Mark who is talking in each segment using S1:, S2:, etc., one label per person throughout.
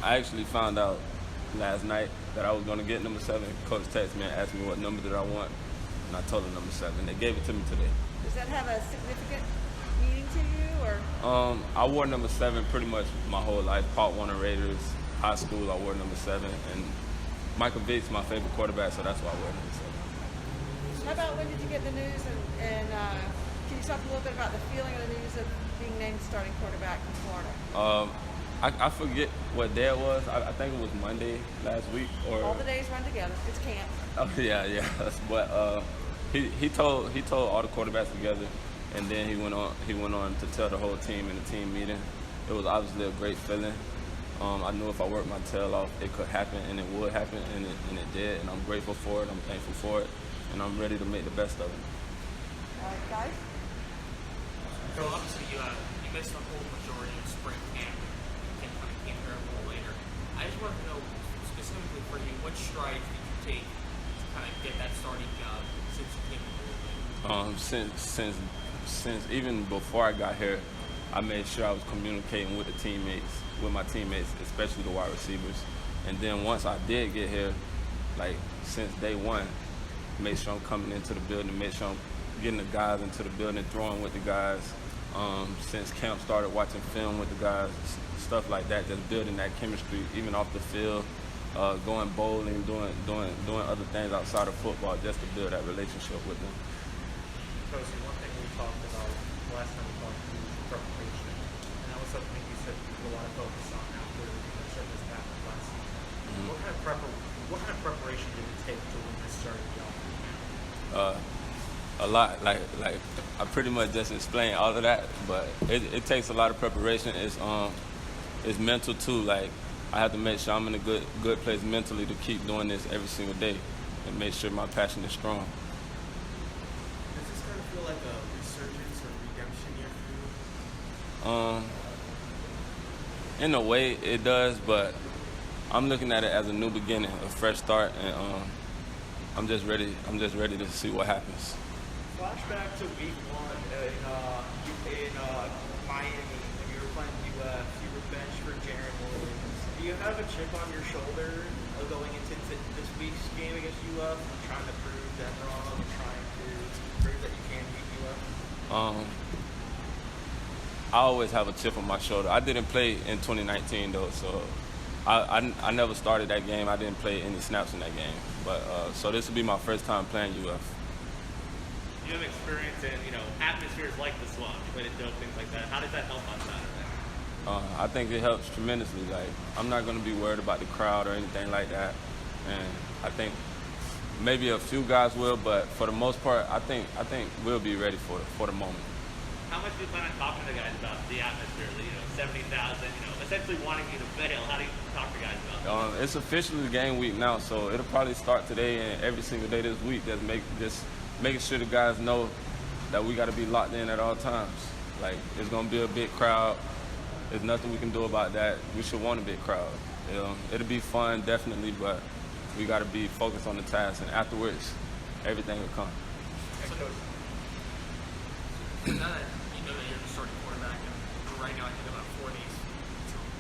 S1: I actually found out last night that I was going to get number 7. Coach texted me and asked me what number did I want, and I told him number 7. They gave it to me today.
S2: Does that have a significant meaning to you, or?
S1: I wore number 7 pretty much my whole life. Part 1 of Raiders, high school, I wore number 7, and Michael Vick's my favorite quarterback, so that's why I wear number 7.
S2: How about when did you get the news, and can you talk a little bit about the feeling of the news of being named starting quarterback in Florida?
S1: I forget what day it was. I think it was Monday last week. Or
S2: all the days run together. It's camp.
S1: Oh yeah. But he told all the quarterbacks together, and then he went on to tell the whole team in the team meeting. It was obviously a great feeling. I knew if I worked my tail off, it could happen, and it would happen, and it did. And I'm grateful for it. I'm thankful for it, and I'm ready to make the best of it.
S2: All right, guys.
S3: So obviously you missed the whole majority of spring camp. Came here a little later. I just wanted to know specifically for you, what strides did you take to kind of get that starting job since you came a little later?
S1: Since even before I got here, I made sure I was communicating with my teammates, especially the wide receivers. And then once I did get here, like since day one, made sure I'm coming into the building, made sure I'm getting the guys into the building, throwing with the guys. Since camp started, watching film with the guys, stuff like that, just building that chemistry, even off the field, going bowling, doing other things outside of football, just to build that relationship with them.
S4: Coach, one thing we talked about last time we talked was preparation, and that was something you said you put a lot of focus on after this happened last season. Mm-hmm. What kind of preparation did it take to win this starting job?
S1: A lot. Like I pretty much just explained all of that, but it takes a lot of preparation. It's mental too. Like I have to make sure I'm in a good place mentally to keep doing this every single day and make sure my passion is strong.
S4: Does this kind of feel like a resurgence or redemption year for you?
S1: In a way, it does, but I'm looking at it as a new beginning, a fresh start, and I'm just ready to see what happens.
S5: Flashback to week 1 in Miami when you were playing UF. You were benched for Jaron Williams. Do you have a chip on your shoulder going into this week's game against UF and trying to prove them wrong and trying to prove that you can beat UF?
S1: I always have a chip on my shoulder. I didn't play in 2019 though, so I never started that game. I didn't play any snaps in that game, but so this will be my first time playing UF.
S3: You have experience in atmospheres like the Swamp. You played at Dope, things like that. How does that help on Saturday?
S1: I think it helps tremendously. Like I'm not going to be worried about the crowd or anything like that, and I think maybe a few guys will, but for the most part, I think we'll be ready for the moment.
S3: How much do you plan on talking to guys about the atmosphere? 70,000, essentially wanting you to fail. How do you talk to guys about that?
S1: It's officially game week now, so it'll probably start today and every single day this week. Just making sure the guys know that we got to be locked in at all times. Like, it's going to be a big crowd. There's nothing we can do about that. We should want a big crowd. It'll be fun, definitely, but we got to be focused on the task, and afterwards, everything will come.
S3: Now that you know that you're the starting quarterback, and right now I think about 4 days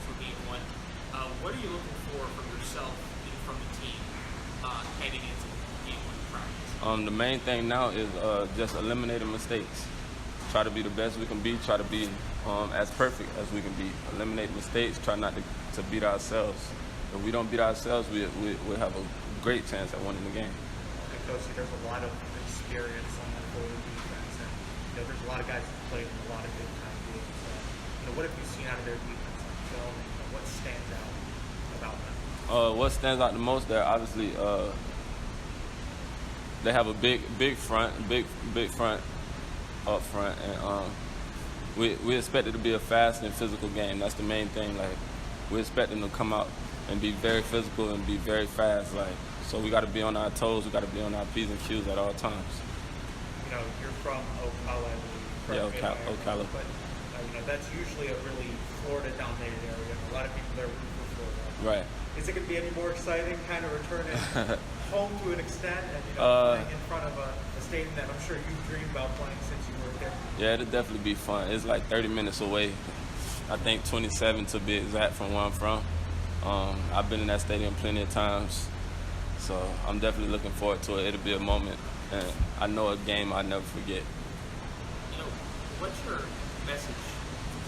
S3: for game 1, what are you looking for from yourself and from the team heading into game 1 practice?
S1: The main thing now is just eliminating mistakes. Try to be the best we can be. Try to be as perfect as we can be. Eliminate mistakes. Try not to beat ourselves. If we don't beat ourselves, we'll have a great chance at winning the game.
S4: And Coach, there's a lot of experience on that forward defense, and there's a lot of guys who played in a lot of big time games. What have you seen out of their defense on film, and what stands out about them?
S1: What stands out the most? They're obviously they have a big front up front, and we expect it to be a fast and physical game. That's the main thing. Like, we expect them to come out and be very physical and be very fast. Like, so we got to be on our toes. We got to be on our P's and Q's at all times.
S4: You're from Ocala, I believe.
S1: Yeah, Ocala.
S4: But that's usually a really Florida-dominated area, and a lot of people there root for Florida.
S1: Right.
S4: Is it going to be any more exciting, kind of returning home to an extent, and playing in front of a stadium that I'm sure you've dreamed about playing since you were there?
S1: Yeah, it'll definitely be fun. It's like 30 minutes away. I think 27 to be exact from where I'm from. I've been in that stadium plenty of times, so I'm definitely looking forward to it. It'll be a moment, and I know a game I'll never forget.
S3: What's your message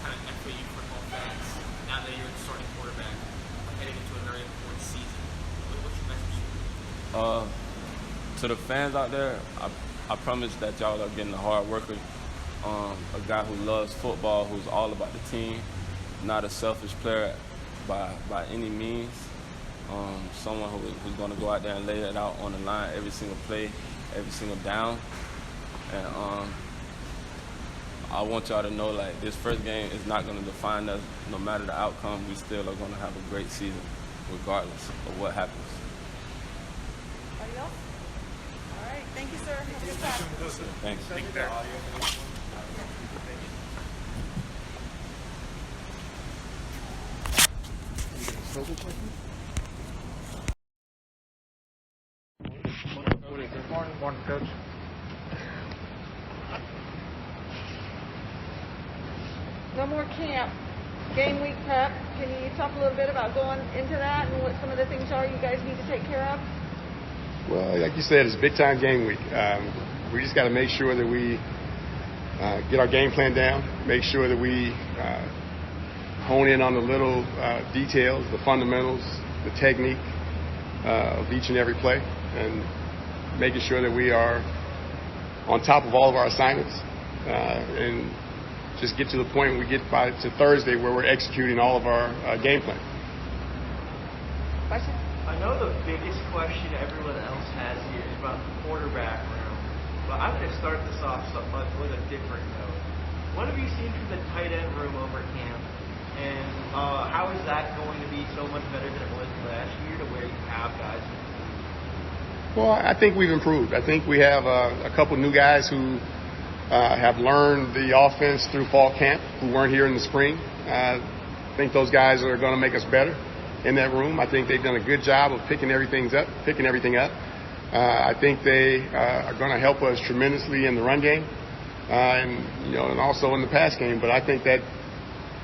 S3: kind of echo you for home fans now that you're the starting quarterback heading into a very important season? What's your message?
S1: To the fans out there, I promise that y'all are getting a hard worker, a guy who loves football, who's all about the team, not a selfish player by any means. Someone who's going to go out there and lay it out on the line every single play, every single down. And I want y'all to know, like, this first game is not going to define us. No matter the outcome, we still are going to have a great season, regardless of what happens.
S2: Anybody else? All right. Thank you, sir. Have a good time.
S1: Thanks.
S4: Morning, Coach.
S2: No more camp. Game week prep. Can you talk a little bit about going into that and what some of the things are you guys need to take care of?
S6: Well, like you said, it's big time game week. We just got to make sure that we get our game plan down, make sure that we hone in on the little details, the fundamentals, the technique of each and every play, and making sure that we are on top of all of our assignments and just get to the point when we get to Thursday where we're executing all of our game plan.
S2: Question?
S5: I know the biggest question everyone else has here is about the quarterback room, but I'm going to start this off with a different note. What have you seen from the tight end room over camp, and how is that going to be so much better than it was last year to where you have guys?
S6: Well, I think we've improved. I think we have a couple new guys who have learned the offense through fall camp who weren't here in the spring. I think those guys are going to make us better in that room. I think they've done a good job of picking everything up. I think they are going to help us tremendously in the run game, and also in the pass game. But I think that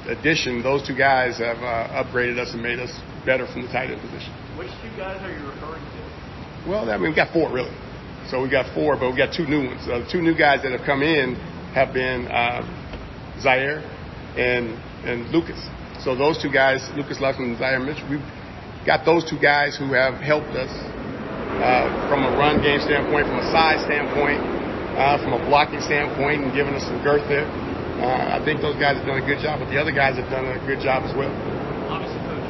S6: addition, those two guys have upgraded us and made us better from the tight end position.
S5: Which two guys are you referring to?
S6: Well, we've got four really. So we got four, but we got two new ones. The two new guys that have come in have been Zaire and Lucas. So those two guys, Lucas Leffman and Zaire Mitchell, we've got those two guys who have helped us from a run game standpoint, from a size standpoint, from a blocking standpoint, and giving us some girth there. I think those guys have done a good job, but the other guys have done a good job as well.
S3: Obviously, Coach,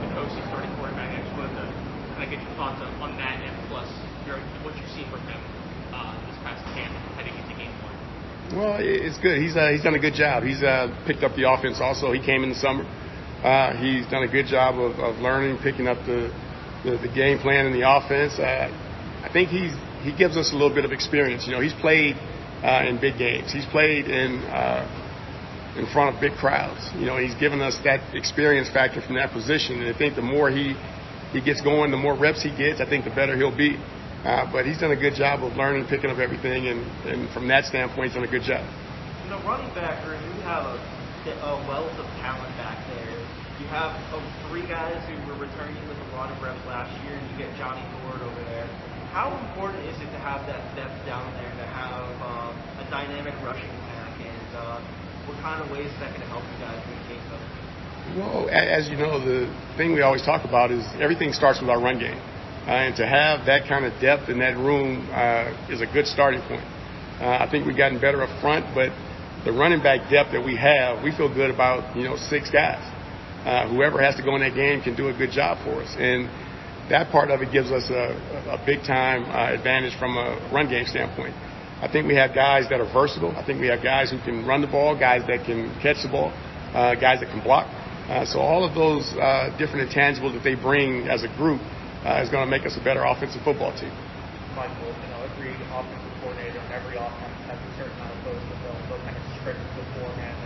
S3: the coach is starting quarterback. I just wanted to kind of get your thoughts on that, and plus what you've seen from him this past camp heading into game one.
S6: Well, it's good. He's done a good job. He's picked up the offense also. He came in the summer. He's done a good job of learning, picking up the game plan and the offense. I think he gives us a little bit of experience. He's played in big games. He's played in front of big crowds. He's given us that experience factor from that position. And I think the more he gets going, the more reps he gets, I think the better he'll be. But he's done a good job of learning, picking up everything, and from that standpoint, he's done a good job.
S5: In the running back room, you have a wealth of talent back there. You have three guys who were returning with a lot of reps last year, and you get Johnny Ford over there. How important is it to have that depth down there, to have a dynamic rushing attack, and what kind of ways is that going to help you guys win games?
S6: Well, as you know, the thing we always talk about is everything starts with our run game. And to have that kind of depth in that room is a good starting point. I think we've gotten better up front, but the running back depth that we have, we feel good about, 6 guys. Whoever has to go in that game can do a good job for us. And that part of it gives us a big-time advantage from a run game standpoint. I think we have guys that are versatile. I think we have guys who can run the ball, guys that can catch the ball, guys that can block. So all of those different intangibles that they bring as a group is going to make us a better offensive football team.
S4: Michael, agreed offensive coordinator on every offense has a certain amount of plays to film, so kind of strict beforehand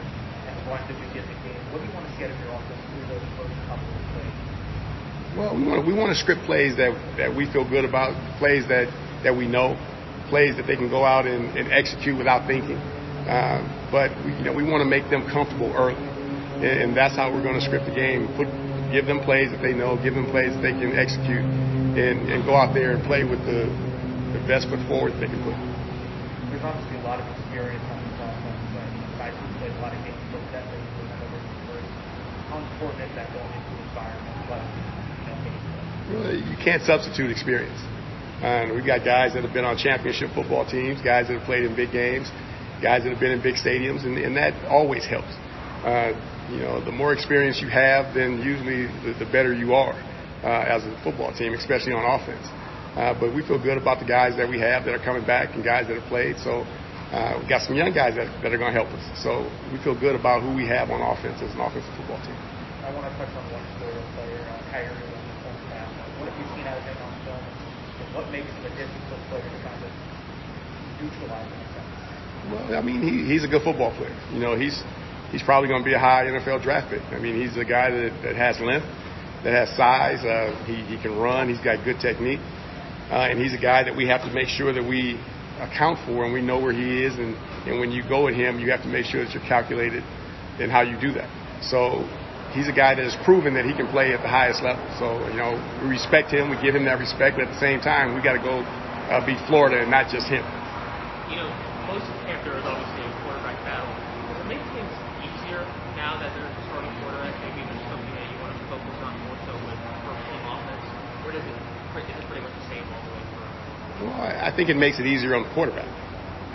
S4: and run to get the game. What do you want to get in your offense through those first couple of plays?
S6: Well, we want to script plays that we feel good about, plays that we know, plays that they can go out and execute without thinking. But we want to make them comfortable early, and that's how we're going to script the game. Put give them plays that they know, give them plays that they can execute, and go out there and play with the best foot forward that they can put.
S4: There's obviously a lot of experience on this offense. Guys who played a lot of games so that they how important is that going into the environment? But
S6: well, you can't substitute experience. We've got guys that have been on championship football teams, guys that have played in big games, guys that have been in big stadiums, and that always helps. The more experience you have, then usually the better you are as a football team, especially on offense. But we feel good about the guys that we have that are coming back and guys that have played. So we've got some young guys that are going to help us. So we feel good about who we have on offense as an offensive football team.
S4: I want to touch on one Florida player, Kyrie, on the front staff. What have you seen out of him on film? And what makes him a difficult player to kind of neutralize him?
S6: Well, I mean, he's a good football player. He's probably going to be a high NFL draft pick. I mean, he's a guy that has length, that has size. He can run. He's got good technique. And he's a guy that we have to make sure that we account for and we know where he is. And when you go at him, you have to make sure that you're calculated in how you do that. So he's a guy that has proven that he can play at the highest level. So, we respect him. We give him that respect. But at the same time, we got to go beat Florida and not just him.
S3: Most of the camp there is obviously a quarterback battle. Does it make things easier now that there's a starting quarterback? Maybe there's something that you want to focus on more so with team offense? Or is it pretty much the same all the way through?
S6: Well, I think it makes it easier on the quarterback.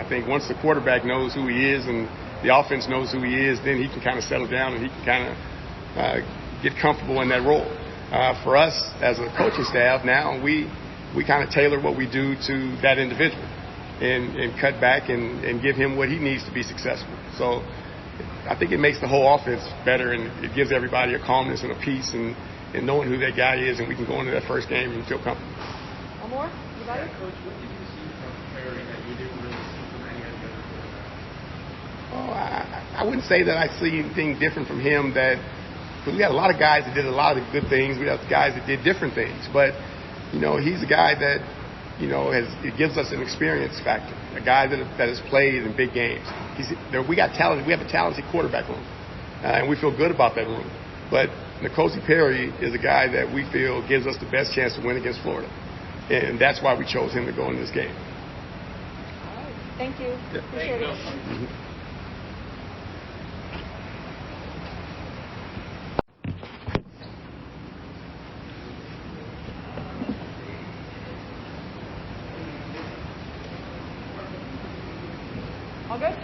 S6: I think once the quarterback knows who he is and the offense knows who he is, then he can kind of settle down and he can kind of get comfortable in that role. For us as a coaching staff now, we kind of tailor what we do to that individual. And cut back and give him what he needs to be successful. So I think it makes the whole offense better, and it gives everybody a calmness and a peace and knowing who that guy is, and we can go into that first game and feel comfortable.
S2: One more? Anybody?
S7: Coach, what did you see from Perry that you didn't really see from any of the other quarterbacks?
S6: I wouldn't say that I see anything different from him because we got a lot of guys that did a lot of good things. We have guys that did different things. But, he's a guy that, it gives us an experience factor. A guy that has played in big games. We got talent. We have a talented quarterback room, and we feel good about that room. But N'Kosi Perry is a guy that we feel gives us the best chance to win against Florida, and that's why we chose him to go in this game.
S2: All right. Thank you.
S6: Yeah.
S2: Appreciate it.
S6: Mm-hmm.
S2: All good?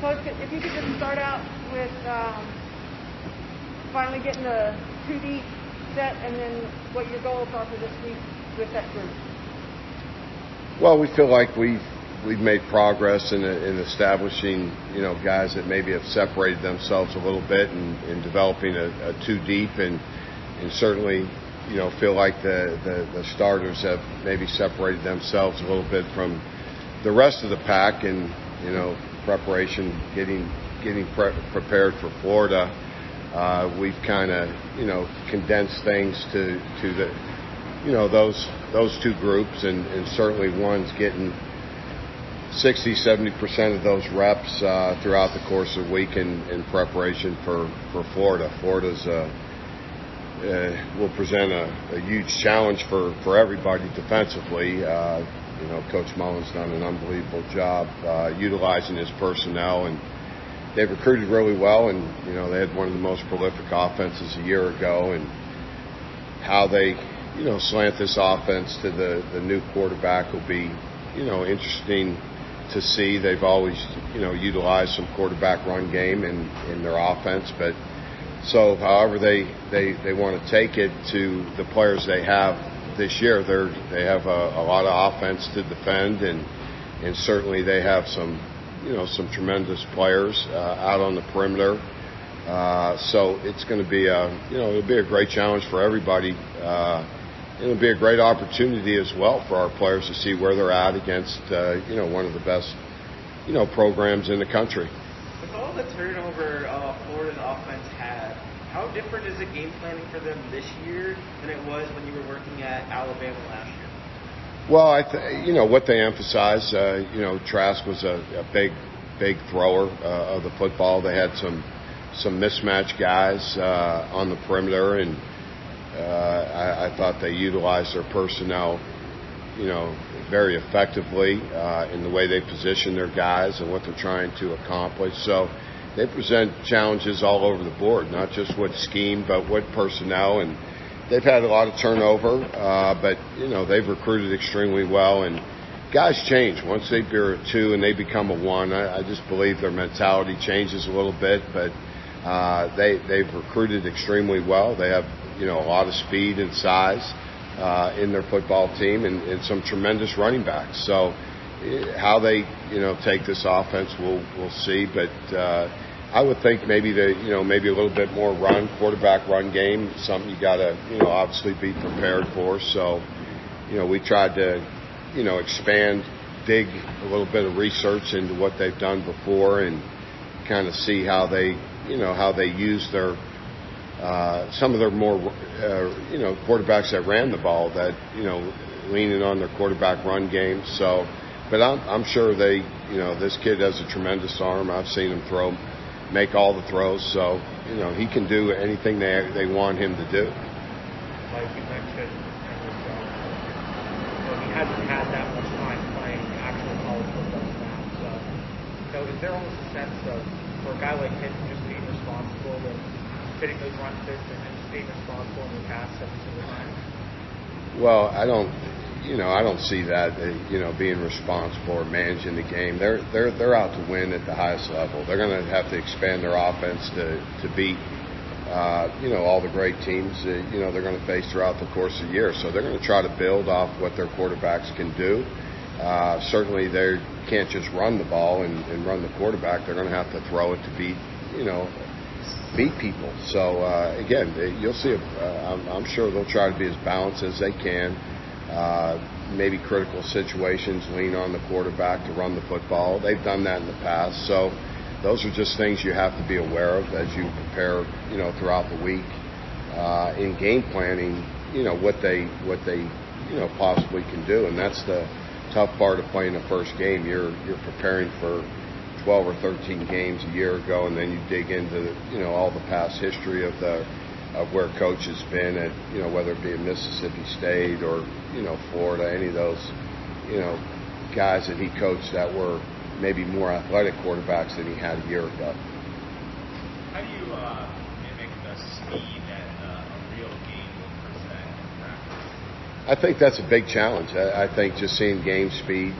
S2: Coach, if you could just start out with finally getting the 2D set and then what your goals are for this week with that group.
S8: Well, we feel like we've made progress in establishing, guys that maybe have separated themselves a little bit in developing a 2 deep and certainly, feel like the starters have maybe separated themselves a little bit from the rest of the pack and, preparation, getting prepared for Florida. We've kind of, condensed things to the, those two groups and certainly one's getting 60-70% of those reps throughout the course of the week in preparation for Florida. Florida's will present a huge challenge for everybody defensively. Coach Mullen's done an unbelievable job utilizing his personnel, and they've recruited really well. And they had one of the most prolific offenses a year ago, and how they slant this offense to the new quarterback will be interesting to see. They've always utilized some quarterback run game in their offense, but so however they want to take it to the players they have this year, they have a lot of offense to defend, and certainly they have some tremendous players out on the perimeter. So it's going to be it'll be a great challenge for everybody. It'll be a great opportunity as well for our players to see where they're at against one of the best programs in the country.
S5: With all the turnover Florida's offense had, how different is it game planning for them this year than it was when you were working at Alabama last year?
S8: Well, what they emphasize, Trask was a big thrower of the football. They had some some mismatched guys on the perimeter, and I thought they utilized their personnel, very effectively in the way they position their guys and what they're trying to accomplish. So they present challenges all over the board, not just with scheme, but with personnel. And they've had a lot of turnover, but, they've recruited extremely well. And guys change. Once they be a 2 and they become a 1, I just believe their mentality changes a little bit. But they've recruited extremely well. They have, a lot of speed and size in their football team, and some tremendous running backs. So how they, take this offense, we'll see. But I would think maybe maybe a little bit more quarterback run game, something you got to, obviously be prepared for. So, we tried to, expand, dig a little bit of research into what they've done before and kind of see how they, how they use their some of their more, quarterbacks that ran the ball, that, leaning on their quarterback run game. So, but I'm sure they, this kid has a tremendous arm. I've seen him make all the throws. So, he can do anything they want him to do.
S4: Like you mentioned, he hasn't had that much time playing actual college football now. So, is there almost a sense of, for a guy like him, just being responsible with hitting those run fits and just being responsible in the pass every single time?
S8: Well, I don't see that, being responsible or managing the game. They're out to win at the highest level. They're going to have to expand their offense to beat, all the great teams that, they're going to face throughout the course of the year. So they're going to try to build off what their quarterbacks can do. Certainly they can't just run the ball and run the quarterback. They're going to have to throw it to beat people. So again, you'll see. I'm sure they'll try to be as balanced as they can. Maybe critical situations, lean on the quarterback to run the football. They've done that in the past. So those are just things you have to be aware of as you prepare, throughout the week in game planning. What they possibly can do, and that's the tough part of playing the first game. You're preparing for 12 or 13 games a year ago, and then you dig into all the past history of where coach has been at, whether it be at Mississippi State or Florida, any of those guys that he coached that were maybe more athletic quarterbacks than he had a year ago.
S9: How do you mimic the speed that a real game will present in practice?
S8: I think that's a big challenge. I think just seeing game speed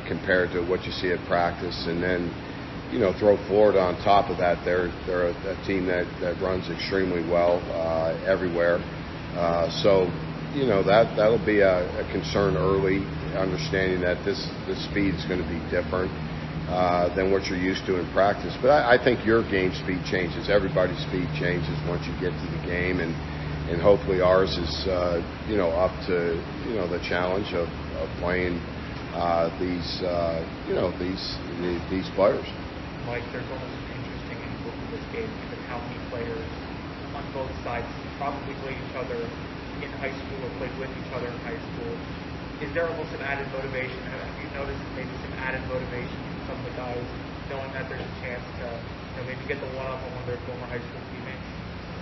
S8: compared to what you see at practice, and then throw Florida on top of that. They're a team that runs extremely well everywhere. So that'll be a concern early, understanding that this speed is going to be different than what you're used to in practice. But I think your game speed changes. Everybody's speed changes once you get to the game, and hopefully ours is up to the challenge of playing these players.
S4: Mike, there's almost an interesting angle to this game, given how many players on both sides probably played each other in high school or played with each other in high school. Is there almost some added motivation? Have you noticed maybe some added motivation from some of the guys, knowing that there's a chance to maybe get the one-up on one of their former high school teammates?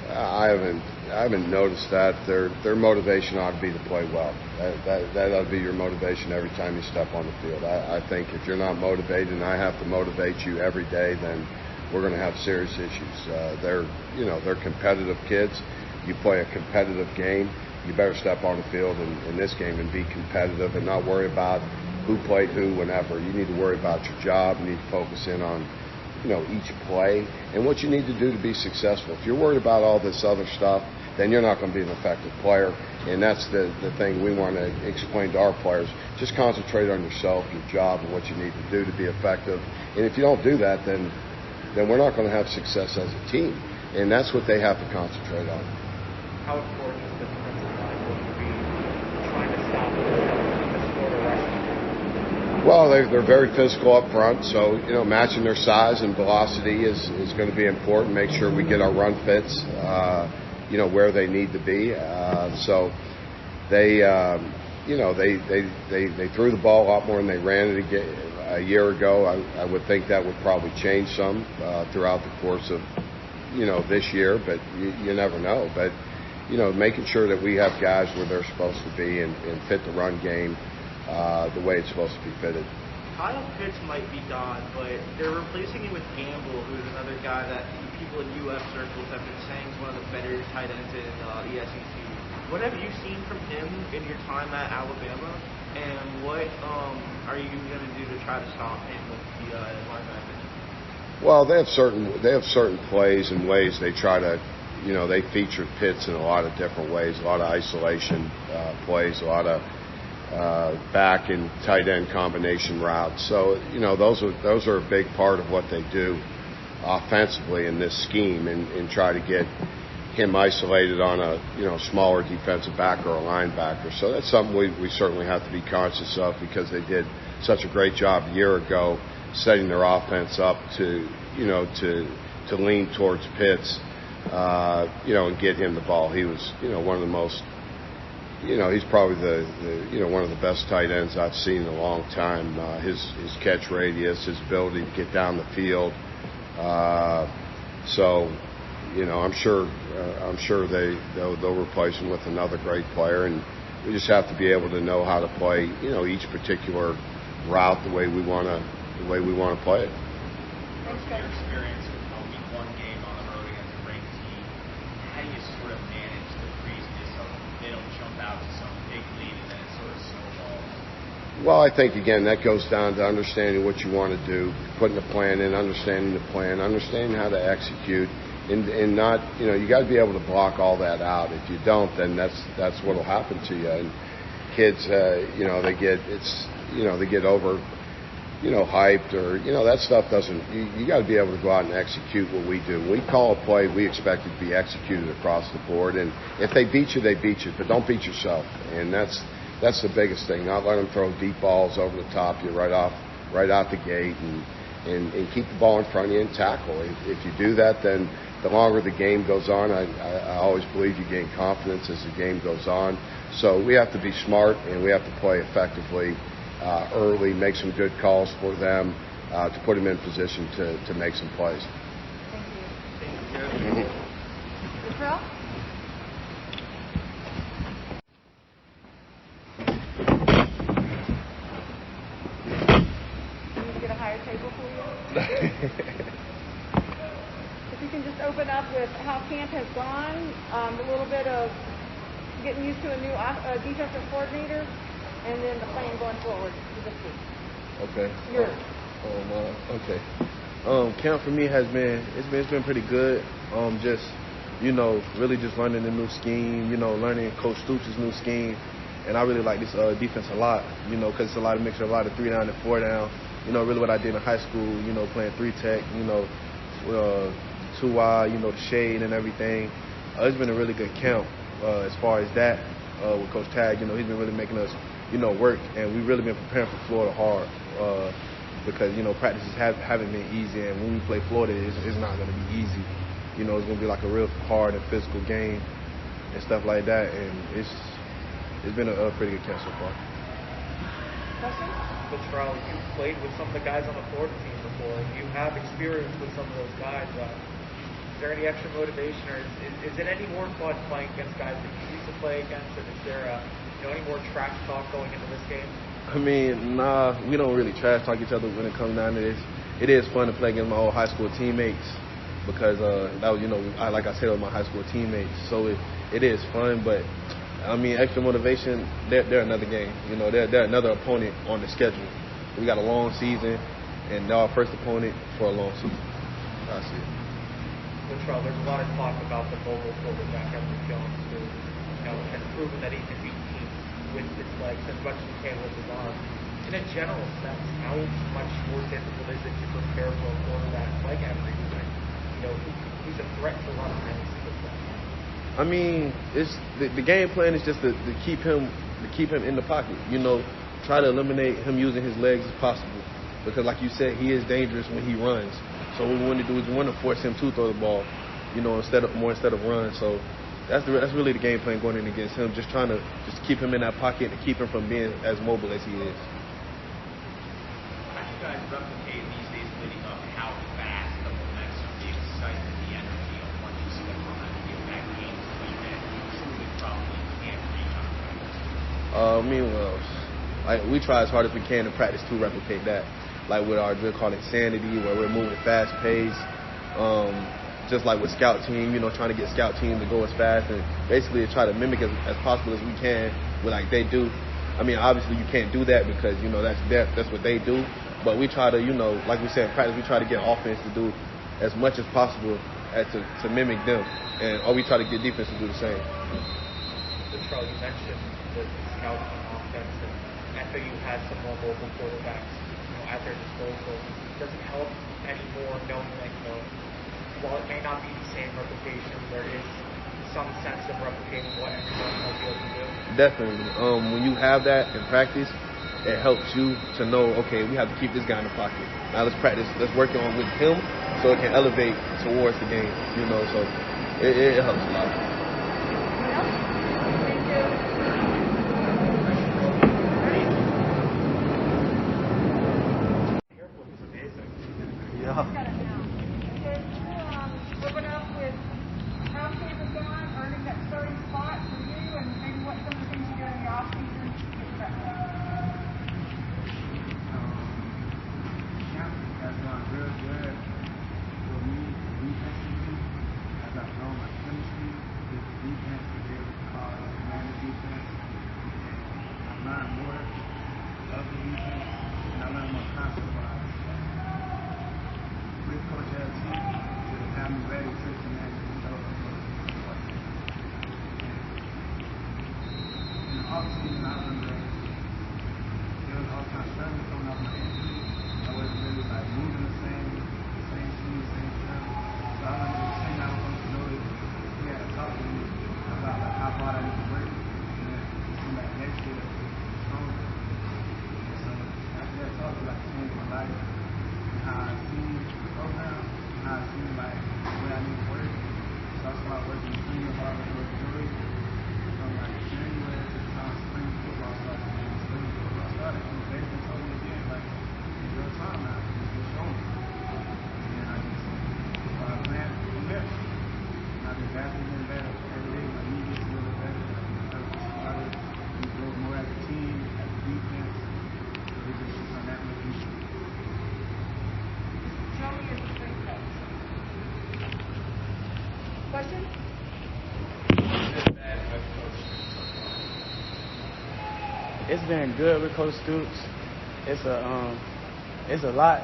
S8: I haven't noticed that. Their motivation ought to be to play well. That ought to be your motivation every time you step on the field. I think if you're not motivated, and I have to motivate you every day, then we're going to have serious issues. They're competitive kids. You play a competitive game, you better step on the field in this game and be competitive and not worry about who played who whenever. You need to worry about your job. You need to focus in on each play and what you need to do to be successful. If you're worried about all this other stuff, then you're not going to be an effective player. And that's the thing we want to explain to our players. Just concentrate on yourself, your job, and what you need to do to be effective. And if you don't do that, then we're not going to have success as a team. And that's what they have to concentrate on.
S4: How important is the defensive line going to be trying to stop this Florida rush?
S8: Well, they're very physical up front, so matching their size and velocity is going to be important. Make sure we get our run fits, where they need to be. So they threw the ball a lot more than they ran it a year ago. I would think that would probably change some throughout the course of this year, but you never know. But, making sure that we have guys where they're supposed to be and fit the run game the way it's supposed to be fitted.
S5: Kyle Pitts might be gone, but they're replacing him with Gamble, who's another guy that people in UF circles have been saying is one of the better tight ends in the SEC. What have you seen from him in your time at Alabama, and what are you going to do to try to stop him with the linebacker?
S8: Well, they have certain plays and ways they try to, they featured Pitts in a lot of different ways, a lot of isolation plays, a lot of back and tight end combination routes. So, those are a big part of what they do offensively in this scheme, and try to get him isolated on a smaller defensive back or a linebacker. So that's something we certainly have to be conscious of, because they did such a great job a year ago setting their offense up to lean towards Pitts, and get him the ball. He was one of the most, he's probably the one of the best tight ends I've seen in a long time. His catch radius, his ability to get down the field. So, I'm sure they'll replace him with another great player, and we just have to be able to know how to play, each particular route the way we want to play it.
S9: Your experience with a week 1 game on the road against a ranked team, how do you sort of manage the craziness of they don't jump out to some big lead and then it sort of snowballs?
S8: Well, I think, again, that goes down to understanding what you want to do, putting the plan in, understanding the plan, understanding how to execute, and not, you got to be able to block all that out. If you don't, then that's what will happen to you. And kids, they get over, hyped, or, that stuff doesn't, you got to be able to go out and execute what we do. When we call a play, we expect it to be executed across the board. And if they beat you, they beat you, but don't beat yourself. And that's the biggest thing. Not let them throw deep balls over the top of you right out the gate, and keep the ball in front of you and tackle. If you do that, then the longer the game goes on, I always believe you gain confidence as the game goes on. So we have to be smart, and we have to play effectively early, make some good calls for them to put them in position to make some plays.
S2: Thank you. Latrell? Need to get a higher table for you? If you can just open up with how camp has gone, a little bit of getting used to a new defensive coordinator, and then the plan going forward for this week.
S10: Okay.
S2: Yours.
S10: Okay. Camp for me has been it's been pretty good. Just really just learning the new scheme. Learning Coach Stoops' new scheme, and I really like this defense a lot. Because it's a lot of mixture, a lot of 3 down and 4 down. Really what I did in high school. Playing 3 tech. 2 wide. The shade and everything. It's been a really good camp as far as that. With Coach Tag, he's been really making us work, and we've really been preparing for Florida hard because practices haven't been easy, and when we play Florida, it's not going to be easy. It's going to be like a real hard and physical game and stuff like that, and it's been a pretty good camp so far.
S4: Latrell, you've played with some of the guys on the Florida team before, and you have experience with some of those guys. Is there any extra motivation, or is it any more fun playing against guys that you used to play against, and is there any more trash talk going into this game?
S10: I mean, nah, we don't really trash talk each other when it comes down to this. It is fun to play against my old high school teammates because that was, like I said, with my high school teammates. So it is fun, but I mean, extra motivation. They're another game. They're another opponent on the schedule. We got a long season, and they're our first opponent for a long season. That's it.
S4: Latrell, there's a lot of talk about the mobile quarterback Henry Jones, who has proven that he can beat teams with his legs as much as he can with his arms. In a general sense, how much more difficult is it to prepare for a quarterback like Henry, who's a threat to run behind the single play?
S10: I mean, it's the game plan is just to keep him in the pocket. Try to eliminate him using his legs as possible, because like you said, he is dangerous when he runs. So what we want to do is we want to force him to throw the ball, instead of run. So that's really the game plan going in against him. Just trying to keep him in that pocket and keep him from being as mobile as he is.
S9: How do you guys replicate these days leading up how fast the momentum, the excitement, the energy of
S10: Meanwhile, like we try as hard as we can to practice to replicate that. Like with our drill called Insanity, where we're moving at fast pace. Just like with scout team, trying to get scout team to go as fast and basically try to mimic as possible as we can what like they do. I mean, obviously you can't do that because, that's what they do. But we try to, like we said in practice, we try to get offense to do as much as possible to mimic them. Or we try to get defense to do the same.
S4: Latrell, you mentioned the scout team offense, and I think you had some more mobile quarterbacks, at their disposal. Does it help anymore knowing that, while it may not be the same replication, there is some sense of replicating what everyone might be able to do?
S10: Definitely. When you have that in practice, it helps you to know, okay, we have to keep this guy in the pocket. Now let's practice. Let's work on with him so it can elevate towards the game, so it helps a lot.
S2: Thank you.
S10: Yeah.
S2: Open up with how things have gone, earning that starting spot for you, and maybe what some of the things you did in the off-season to get to that point.
S7: Camp has gone real good for me defensively, as I've grown my chemistry with the defense to be able to call man the defense. And I've learned more of the defense, and I learned more concept-wise. With Coach LT to have me ready to manage the in the offseason, I remember there was all kinds of struggling coming off my injury. I wasn't really moving the same speed, same stuff. So I remember the thing I was supposed to know is he had to talk to me about how hard I need to work, and then it seemed like next year it was stronger. And so after that talk, it changed my life and how I see the program, and how I see where I need to work. So I started working in senior hard with Missouri from January to the time spring football started. And spring football started, and they told me again, it's your time now, it's your me. And I just started playing from there. And I've been gradually getting better every day. My knee gets a little better. We grow more as a team, as a defense. So it's just on that much easier.
S2: Joey is a great coach. Question?
S11: It's been good with Coach Stoops. It's a lot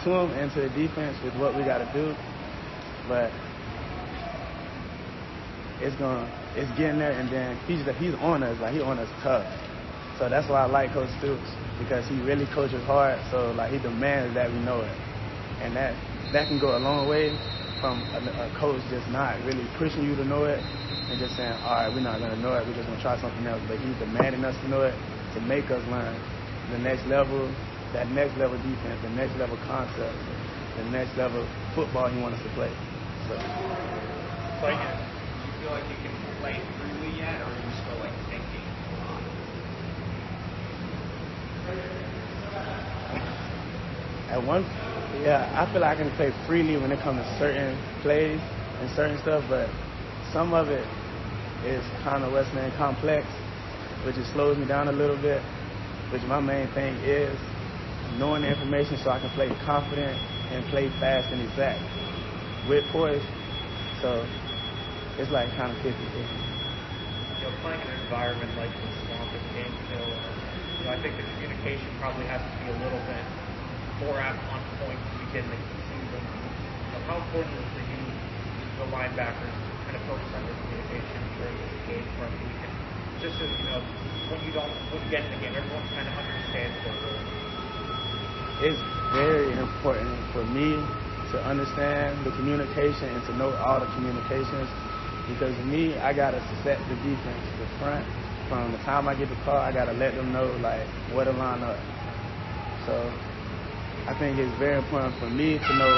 S11: to him and to the defense with what we got to do, but it's getting there, and then he's on us, he on us tough. So that's why I like Coach Stoops, because he really coaches hard. So he demands that we know it, and that can go a long way from a coach just not really pushing you to know it and just saying, all right, we're not going to know it, we're just going to try something else. But he's demanding us to know it to make us learn the next level, that next level defense, the next level concept, the next level football he wants us to play. So
S9: Do you feel like you can play freely yet, or are you still thinking?
S11: I feel like I can play freely when it comes to certain plays and certain stuff, but some of it is kind of what's named complex, which just slows me down a little bit, which my main thing is knowing the information so I can play confident and play fast and exact with poise. So it's kind of 50-50.
S4: Playing in an environment like the swamp and Gainesville, I think the communication probably has to be a little bit more on point to begin the season. How important is it for you, the linebackers, to kind of focus on your communication during this game for a week? And just so when you get in the game, everyone kind of understands what it is.
S11: It's very important for me to understand the communication and to know all the communications, because me, I gotta set the defense, the front. From the time I get the call, I gotta let them know where to line up. So I think it's very important for me to know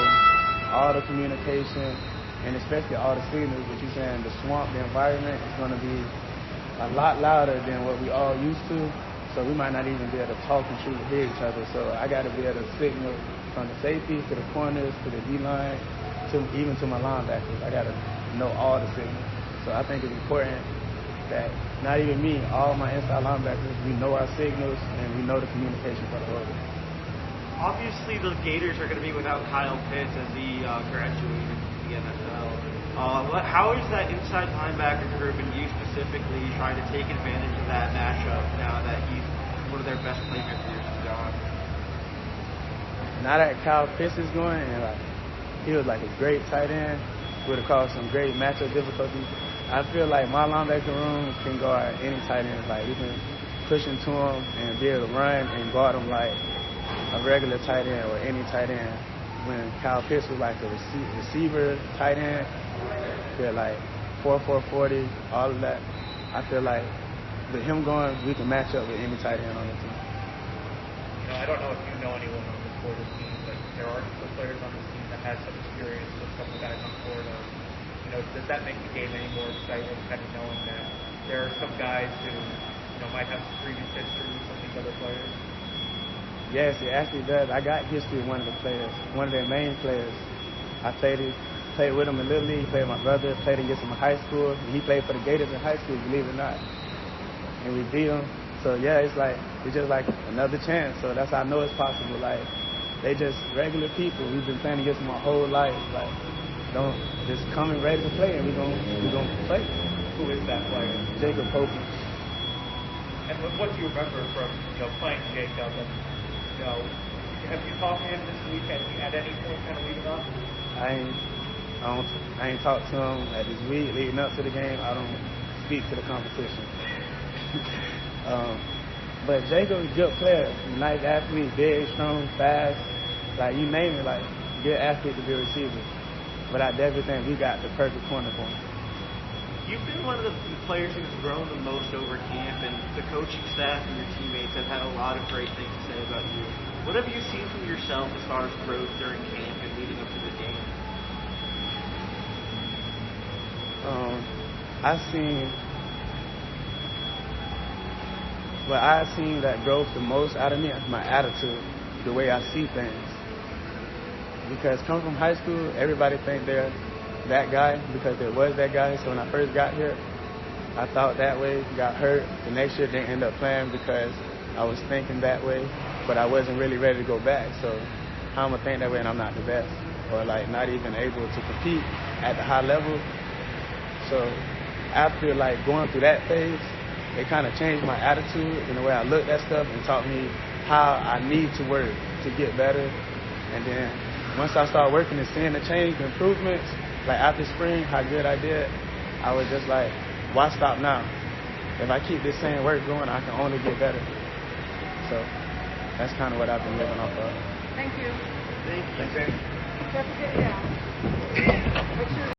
S11: all the communication and especially all the signals. What you're saying, the swamp, the environment is going to be a lot louder than what we all used to. So we might not even be able to talk and truly hear each other. So I got to be able to signal from the safeties to the corners to the D-line, even to my linebackers. I got to know all the signals. So I think it's important that not even me, all my inside linebackers, we know our signals and we know the communication for the order.
S5: Obviously, the Gators are going to be without Kyle Pitts as he graduated from the NFL. How is that inside linebacker group and you specifically trying to take advantage of that matchup now that he's one of their best playmakers is gone?
S11: Now that Kyle Pitts is going, and he was like a great tight end, would have caused some great matchup difficulties. I feel like my linebacker room can guard any tight end. Like we can push into him and be able to run and guard him like a regular tight end or any tight end. When Kyle Pitts was like a receiver tight end, I feel like 4.40, all of that. I feel like with him going, we can match up with any tight end on the team.
S4: You know, I don't know if you know anyone on the Florida team, but there are some players on this team that have some experience with some of the guys on Florida. You know, does that make the game any more exciting, kind of knowing that there are some guys who, you know, might have some previous history with some of these other players?
S11: Yes, it actually does. I got history with one of the players, one of their main players. I played with him in Little League, played with my brother, played against him in high school, and he played for the Gators in high school, believe it or not. And we beat him. So yeah, it's just like another chance. So that's how I know it's possible. Like, they just regular people. We've been playing against them our whole life. Like, don't just come and ready to play, and we're gonna play.
S4: Who is that player?
S11: Jacob Hope.
S4: And what do you remember from, you know, playing Jacob? And, you know, have you talked to him this week at any point kind of leading up?
S11: I ain't talked to him at this week leading up to the game. I don't speak to the competition. But Jacob's a good player, nice athlete, big, strong, fast, like you name it, like good athlete to be a receiver. But I definitely think we got the perfect corner for him.
S5: You've been one of the players who's grown the most over camp, and the coaching staff and your teammates have had a lot of great things to say about you. What have you seen from yourself as far as growth during camp and leading up to the game?
S11: I've seen that growth the most out of me is my attitude, the way I see things. Because coming from high school, everybody think they're that guy because there was that guy. So when I first got here, I thought that way, got hurt. The next year didn't end up playing because I was thinking that way, but I wasn't really ready to go back. So how am I think that way and I'm not the best? Or like not even able to compete at the high level. So after like going through that phase, it kind of changed my attitude and the way I looked at stuff and taught me how I need to work to get better. And then once I started working and seeing the change, the improvements, like after spring, how good I did, I was just like, why stop now? If I keep this same work going, I can only get better. So that's kind of what I've been living off of.
S2: Thank you.
S5: Thank you.
S2: Don't forget, yeah. Make sure